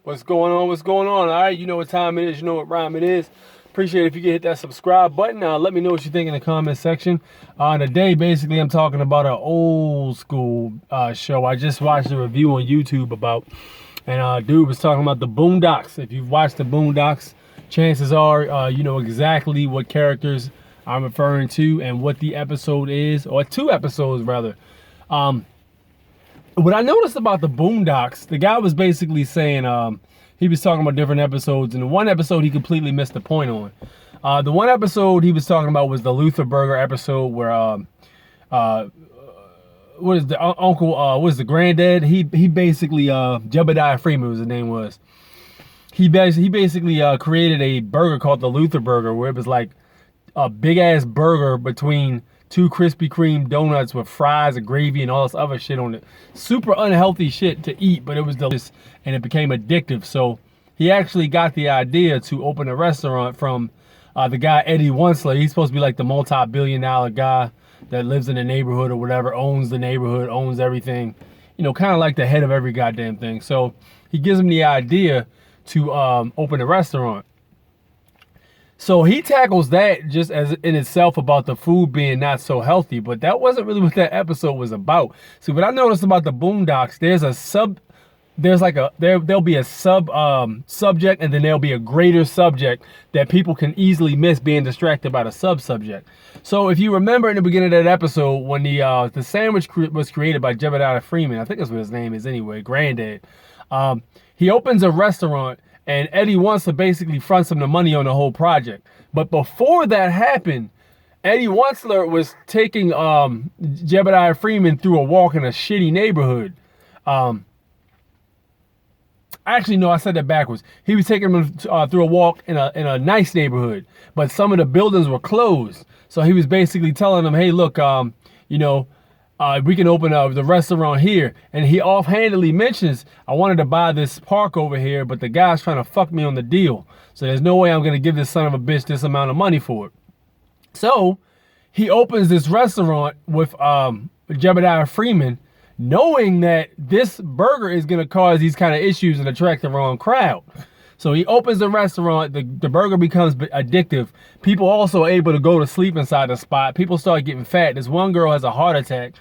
What's going on? What's going on? All right, you know what time it is. You know what rhyme it is. Appreciate it if you can hit that subscribe button. Let me know what you think in the comment section. Today, basically, I'm talking about an old school show. I just watched a review on YouTube about, and dude was talking about the Boondocks. If you've watched the Boondocks, chances are you know exactly what characters I'm referring to and what the episode is, or 2 episodes rather. What I noticed about the Boondocks, the guy was basically saying he was talking about different episodes, and the one episode he completely missed the point on. The one episode he was talking about was the Luther Burger episode where what is the uncle, what is the granddad? He basically Jebediah Freeman was his name was. He basically created a burger called the Luther Burger, where it was like a big ass burger between 2 Krispy Kreme donuts with fries and gravy and all this other shit on it. Super unhealthy shit to eat, but it was delicious and it became addictive. So he actually got the idea to open a restaurant from the guy Eddie Wensler. He's supposed to be like the multi-billion-dollar guy that lives in the neighborhood or whatever, owns the neighborhood, owns everything. You know, kind of like the head of every goddamn thing. So he gives him the idea to open a restaurant. So he tackles that just as in itself about the food being not so healthy, but that wasn't really what that episode was about. See, what I noticed about the Boondocks, there'll be a subject, and then there'll be a greater subject that people can easily miss being distracted by the sub-subject. So if you remember in the beginning of that episode, when the sandwich was created by Jebediah Freeman, I think that's what his name is anyway, Granddad, he opens a restaurant, and Eddie Wensler basically fronts him the money on the whole project. But before that happened, Eddie Wensler was taking Jebediah Freeman through a walk in a shitty neighborhood. Actually, no, I said that backwards. He was taking him through a walk in a nice neighborhood, but some of the buildings were closed. So he was basically telling them, hey, look, you know, we can open the restaurant here. And he offhandedly mentions, I wanted to buy this park over here, but the guy's trying to fuck me on the deal. So there's no way I'm going to give this son of a bitch this amount of money for it. So he opens this restaurant with Jebediah Freeman, knowing that this burger is going to cause these kind of issues and attract the wrong crowd. So he opens the restaurant, the burger becomes addictive. People also are able to go to sleep inside the spot. People start getting fat. This one girl has a heart attack.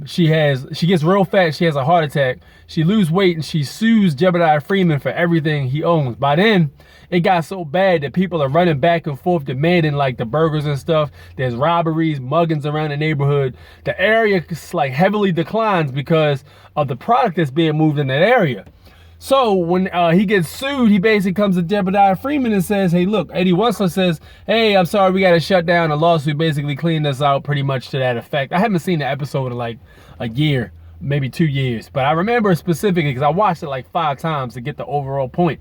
She gets real fat, she has a heart attack. She loses weight and she sues Jebediah Freeman for everything he owns. By then, it got so bad that people are running back and forth demanding like the burgers and stuff. There's robberies, muggings around the neighborhood. The area like heavily declines because of the product that's being moved in that area. So when he gets sued, he basically comes to Jebediah Freeman and says, hey, look, Eddie Wensler says, hey, I'm sorry, we got to shut down the lawsuit, basically clean this out pretty much to that effect. I haven't seen the episode in like a year, maybe 2 years, but I remember specifically because I watched it like 5 times to get the overall point.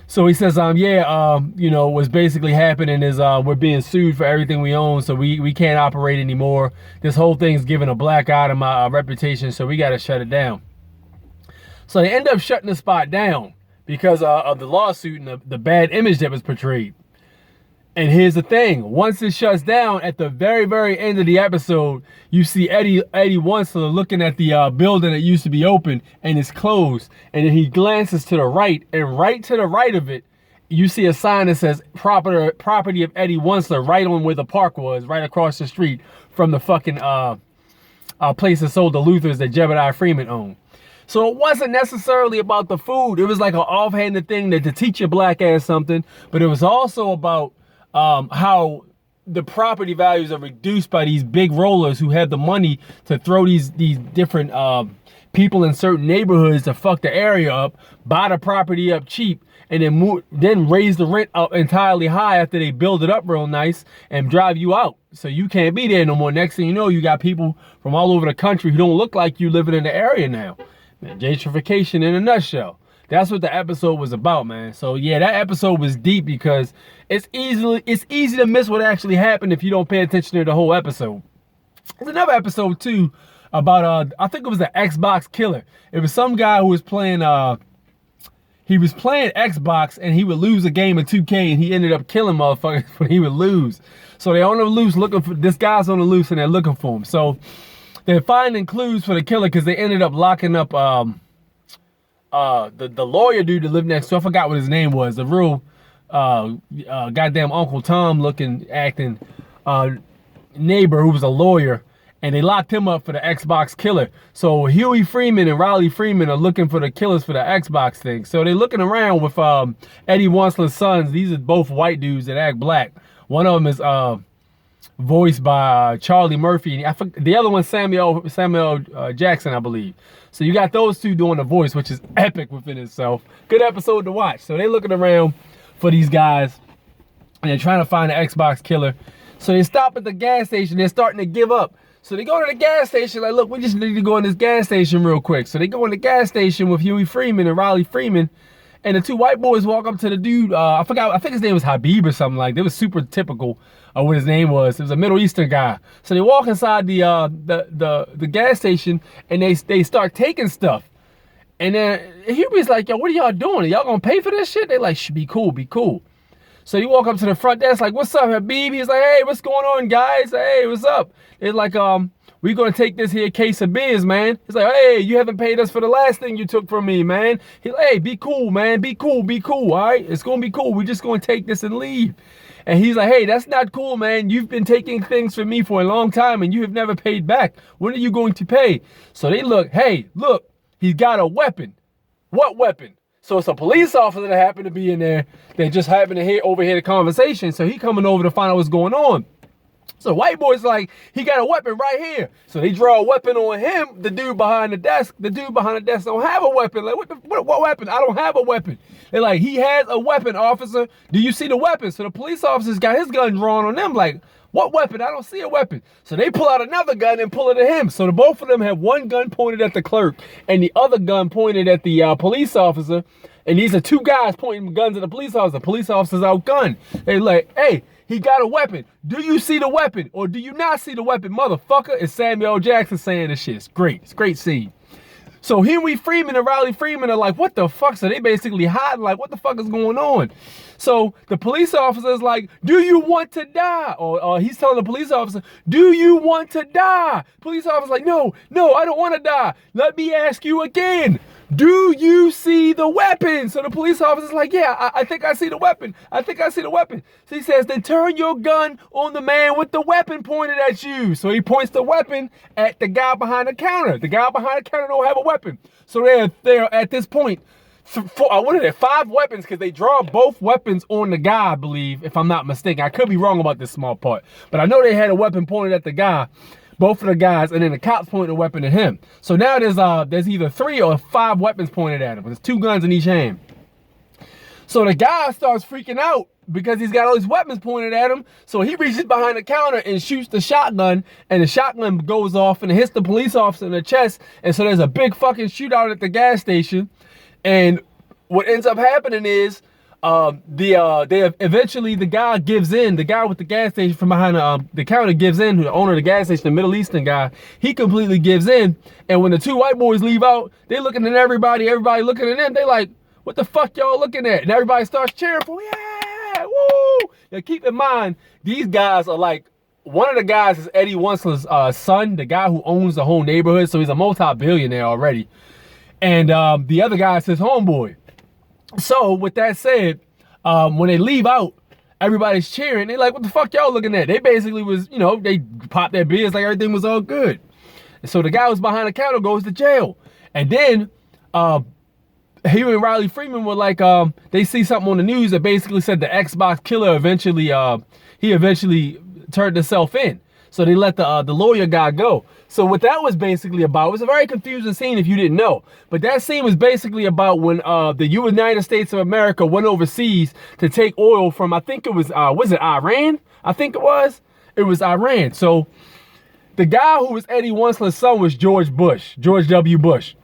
So he says, you know, what's basically happening is we're being sued for everything we own, so we can't operate anymore. This whole thing's giving a black eye to my reputation, so we got to shut it down. So they end up shutting the spot down because of the lawsuit and the bad image that was portrayed. And here's the thing. Once it shuts down, at the very, very end of the episode, you see Eddie Wensler looking at the building that used to be open and it's closed. And then he glances to the right, and right to the right of it, you see a sign that says property of Eddie Wensler right on where the park was, right across the street from the fucking place that sold the Luthers that Jebediah Freeman owned. So it wasn't necessarily about the food. It was like an offhanded thing to teach your black ass something. But it was also about how the property values are reduced by these big rollers who have the money to throw these different people in certain neighborhoods to fuck the area up, buy the property up cheap, and then raise the rent up entirely high after they build it up real nice and drive you out. So you can't be there no more. Next thing you know, you got people from all over the country who don't look like you living in the area now. Man, gentrification in a nutshell. That's what the episode was about, man. So yeah, that episode was deep because it's easy to miss what actually happened if you don't pay attention to the whole episode. There's another episode too about I think it was the Xbox killer. It was some guy who was playing he was playing Xbox and he would lose a game of 2K and he ended up killing motherfuckers when he would lose. So they're on the loose looking for this guy's on the loose and they're looking for him. So they're finding clues for the killer because they ended up locking up the lawyer dude that lived next door, I forgot what his name was, the real goddamn Uncle Tom looking acting neighbor who was a lawyer, and they locked him up for the Xbox killer. So Huey Freeman and Riley Freeman are looking for the killers for the Xbox thing. So they're looking around with Eddie Wansler's sons. These are both white dudes that act black. One of them is voiced by Charlie Murphy. The other one's Samuel Jackson, I believe. So you got those two doing the voice, which is epic within itself. Good episode to watch. So they're looking around for these guys, and they're trying to find the Xbox killer. So they stop at the gas station. They're starting to give up. So they go to the gas station, like, look, we just need to go in this gas station real quick. So they go in the gas station with Huey Freeman and Riley Freeman, and the two white boys walk up to the dude. I think his name was Habib or something like that. It was super typical of what his name was. It was a Middle Eastern guy. So they walk inside the gas station, and they start taking stuff. And then Huey's like, yo, what are y'all doing? Are y'all gonna pay for this shit? They like, be cool, be cool. So you walk up to the front desk, like, what's up, Habib? He's like, hey, what's going on, guys? Hey, what's up? It's like, we're gonna take this here case of biz, man. He's like, hey, you haven't paid us for the last thing you took from me, man. He's like, hey, be cool, man. Be cool, all right? It's gonna be cool. We're just gonna take this and leave. And he's like, hey, that's not cool, man. You've been taking things from me for a long time, and you have never paid back. When are you going to pay? So they look, hey, look, he's got a weapon. What weapon? So it's a police officer that happened to be in there that just happened to overhear the conversation. So he coming over to find out what's going on. So white boy's like, he got a weapon right here. So they draw a weapon on him, the dude behind the desk. The dude behind the desk don't have a weapon. Like, what weapon? I don't have a weapon. They're like, he has a weapon, officer. Do you see the weapon? So the police officer's got his gun drawn on them like, what weapon? I don't see a weapon. So they pull out another gun and pull it at him. So the both of them have one gun pointed at the clerk and the other gun pointed at the police officer. And these are two guys pointing guns at the police officer. The police officer's outgunned. They like, hey, he got a weapon. Do you see the weapon or do you not see the weapon, motherfucker? It's Samuel Jackson saying this shit. It's great. It's a great scene. So Huey Freeman and Riley Freeman are like, what the fuck? So they basically hiding like, what the fuck is going on? So the police officer is like, do you want to die? Or he's telling the police officer, do you want to die? Police officer's like, no, I don't want to die. Let me ask you again. Do you see the weapon? So the police officer's like, yeah, I think I see the weapon. I think I see the weapon. So he says, then turn your gun on the man with the weapon pointed at you. So he points the weapon at the guy behind the counter. The guy behind the counter don't have a weapon. So they're at this point, what are there? 5 weapons, because they draw both weapons on the guy, I believe, if I'm not mistaken. I could be wrong about this small part, but I know they had a weapon pointed at the guy. Both of the guys, and then the cops pointed a weapon at him. So now there's either 3 or 5 weapons pointed at him. There's 2 guns in each hand. So the guy starts freaking out because he's got all these weapons pointed at him. So he reaches behind the counter and shoots the shotgun, and the shotgun goes off and it hits the police officer in the chest. And so there's a big fucking shootout at the gas station. And what ends up happening is eventually the guy gives in. The guy with the gas station from behind the counter gives in. The owner of the gas station, the Middle Eastern guy, he completely gives in. And when the 2 white boys leave out, they looking at everybody looking at them. They like, what the fuck y'all looking at? And everybody starts cheering for, yeah, woo. Now keep in mind, these guys are like, one of the guys is Eddie Wansler's son, the guy who owns the whole neighborhood. So he's a multi-billionaire already. And the other guy is his homeboy. So with that said, when they leave out, everybody's cheering. They like, what the fuck y'all looking at? They basically was, they popped their beers like everything was all good. And so the guy who's behind the counter goes to jail. And then he and Riley Freeman were like, they see something on the news that basically said the Xbox killer eventually turned himself in. So they let the lawyer guy go. So what that was basically about, it was a very confusing scene if you didn't know. But that scene was basically about when the United States of America went overseas to take oil from, I think it was it Iran? I think it was. It was Iran. So the guy who was Eddie Wansler's son was George W. Bush.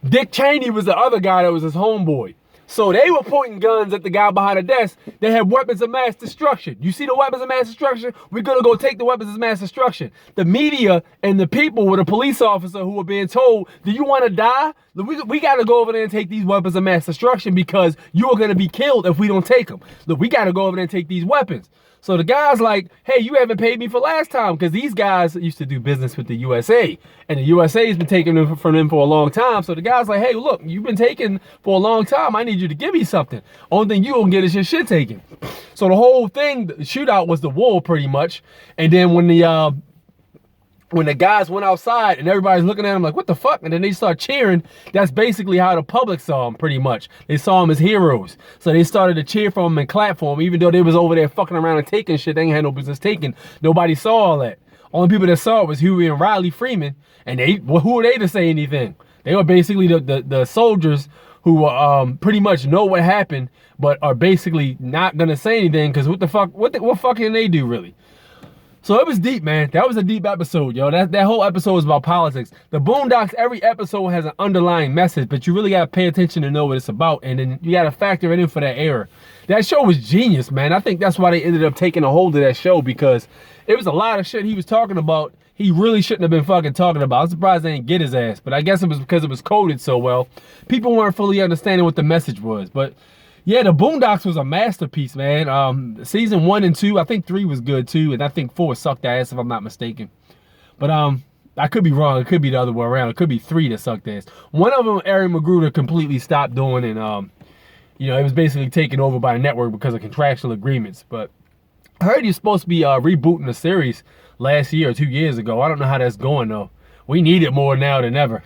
Dick Cheney was the other guy that was his homeboy. So they were pointing guns at the guy behind the desk. They had weapons of mass destruction. You see the weapons of mass destruction? We're going to go take the weapons of mass destruction. The media and the people were the police officer who were being told, do you want to die? We got to go over there and take these weapons of mass destruction because you're going to be killed if we don't take them. Look, we got to go over there and take these weapons. So the guy's like, hey, you haven't paid me for last time, because these guys used to do business with the USA, and the USA has been taking them from them for a long time. So the guy's like, hey, look, you've been taking for a long time. I need you to give me something. Only thing you gonna get is your shit taken. So the whole thing, the shootout was the war pretty much. And then when the guys went outside and everybody's looking at them like, what the fuck? And then they start cheering. That's basically how the public saw them, pretty much. They saw them as heroes. So they started to cheer for them and clap for them, even though they was over there fucking around and taking shit they ain't had no business taking. Nobody saw all that. Only people that saw it was Huey and Riley Freeman. And who were they to say anything? They were basically the soldiers who pretty much know what happened, but are basically not gonna say anything, because what the fuck, what fuck can they do, really? So it was deep, man. That was a deep episode, yo. That whole episode was about politics. The Boondocks, every episode has an underlying message, but you really got to pay attention to know what it's about, and then you got to factor it in for that era. That show was genius, man. I think that's why they ended up taking a hold of that show, because it was a lot of shit he was talking about he really shouldn't have been fucking talking about. I'm surprised they didn't get his ass, but I guess it was because it was coded so well. People weren't fully understanding what the message was, but yeah, the Boondocks was a masterpiece, man. Season 1 and 2, I think 3 was good too, and I think 4 sucked ass if I'm not mistaken. But I could be wrong. It could be the other way around. It could be 3 that sucked ass. One of them, Aaron Magruder completely stopped doing, and it was basically taken over by the network because of contractual agreements. But I heard you're supposed to be rebooting the series last year or 2 years ago. I don't know how that's going though. We need it more now than ever.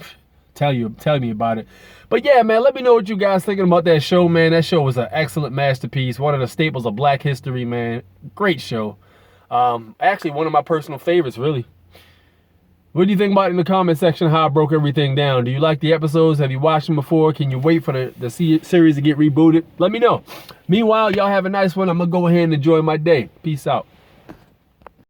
Tell me about it. But yeah, man, let me know what you guys thinking about that show, man. That show was an excellent masterpiece. One of the staples of Black history, man. Great show. Actually, one of my personal favorites, really. What do you think about it in the comment section, how I broke everything down? Do you like the episodes? Have you watched them before? Can you wait for the series to get rebooted? Let me know. Meanwhile, y'all have a nice one. I'm going to go ahead and enjoy my day. Peace out.